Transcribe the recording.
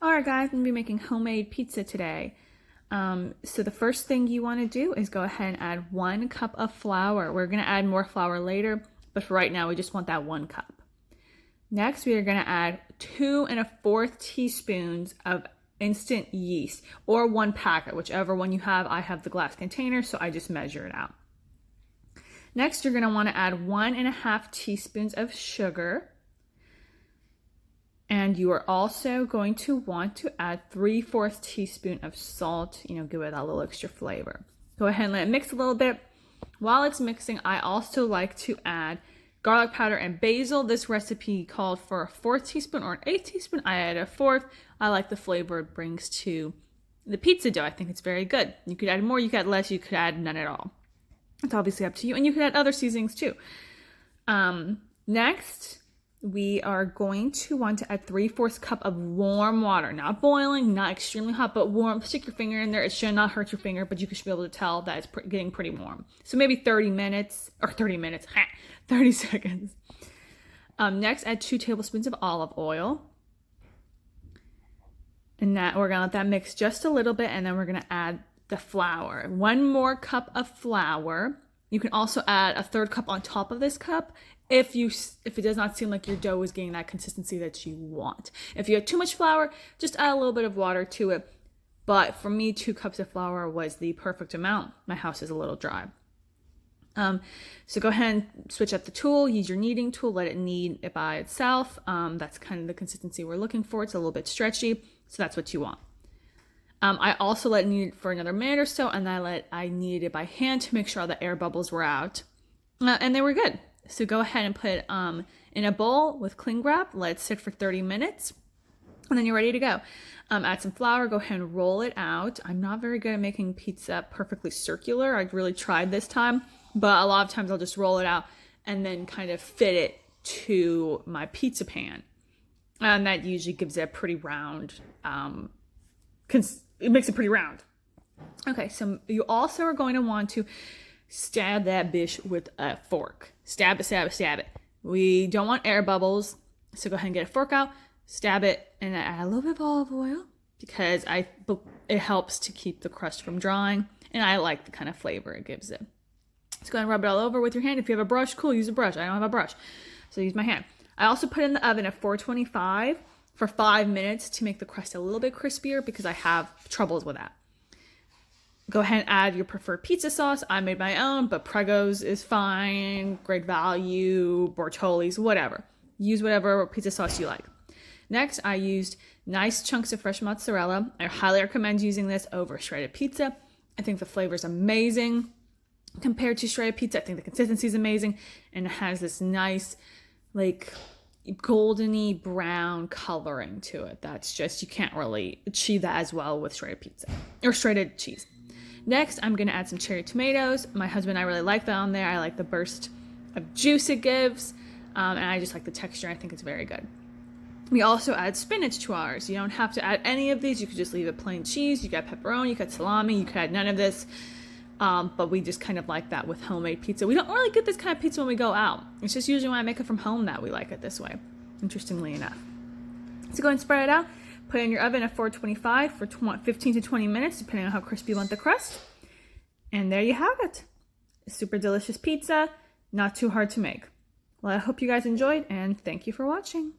Alright guys, I'm going to be making homemade pizza today. So the first thing you want to do is go ahead and add 1 cup of flour. We're going to add more flour later, but for right now we just want that 1 cup. Next we are going to add 2 1/4 teaspoons of instant yeast, or 1 packet, whichever one you have. I have the glass container, so I just measure it out. Next you're going to want to add 1 1/2 teaspoons of sugar. And you are also going to want to add 3/4 teaspoon of salt, give it that little extra flavor. Go ahead and let it mix a little bit. While it's mixing, I also like to add garlic powder and basil. This recipe called for a 1/4 teaspoon or an 1/8 teaspoon. I added a 1/4. I like the flavor it brings to the pizza dough. I think it's very good. You could add more, you could add less, you could add none at all. It's obviously up to you. And you could add other seasonings too. Next, we are going to want to add 3/4 cup of warm water, not boiling, not extremely hot, but warm. Stick your finger in there. It should not hurt your finger, but you should be able to tell that it's getting pretty warm. So maybe 30 seconds. Next, add 2 tablespoons of olive oil. And that we're gonna let that mix just a little bit, and then we're gonna add the flour. 1 more cup of flour. You can also add a 1/3 cup on top of this cup if it does not seem like your dough is getting that consistency that you want. If you have too much flour, just add a little bit of water to it. But for me, 2 cups of flour was the perfect amount. My house is a little dry. So go ahead and switch up the tool. Use your kneading tool. Let it knead it by itself. That's kind of the consistency we're looking for. It's a little bit stretchy, so that's what you want. I also let it knead for another minute or so, and I kneaded it by hand to make sure all the air bubbles were out. And they were good. So go ahead and put it in a bowl with cling wrap. Let it sit for 30 minutes, and then you're ready to go. Add some flour. Go ahead and roll it out. I'm not very good at making pizza perfectly circular. I really tried this time, but a lot of times I'll just roll it out and then kind of fit it to my pizza pan. And that usually gives it a pretty round, it makes it pretty round. Okay, so you also are going to want to stab that bitch with a fork. Stab it, stab it, stab it. We don't want air bubbles, so go ahead and get a fork out, stab it, and add a little bit of olive oil because it helps to keep the crust from drying, and I like the kind of flavor it gives it. So go ahead and rub it all over with your hand. If you have a brush, cool, use a brush. I don't have a brush, so use my hand. I also put it in the oven at 425 for 5 minutes to make the crust a little bit crispier because I have troubles with that. Go ahead and add your preferred pizza sauce. I made my own, but Prego is fine, Great Value, Bortoli's, whatever. Use whatever pizza sauce you like. Next, I used nice chunks of fresh mozzarella. I highly recommend using this over shredded pizza. I think the flavor is amazing compared to shredded pizza. I think the consistency is amazing, and it has this nice, goldeny brown coloring to it. That's just, you can't really achieve that as well with shredded pizza or shredded cheese. Next, I'm going to add some cherry tomatoes. My husband and I really like that on there. I like the burst of juice it gives, and I just like the texture. I think it's very good. We also add spinach to ours. You don't have to add any of these. You could just leave it plain cheese. You got pepperoni, you got salami, you could add none of this. But we just kind of like that with homemade pizza. We don't really get this kind of pizza when we go out. It's just usually when I make it from home that we like it this way, interestingly enough. So go ahead and spread it out. Put it in your oven at 425 for 15 to 20 minutes, depending on how crispy you want the crust. And there you have it. A super delicious pizza, not too hard to make. Well, I hope you guys enjoyed, and thank you for watching.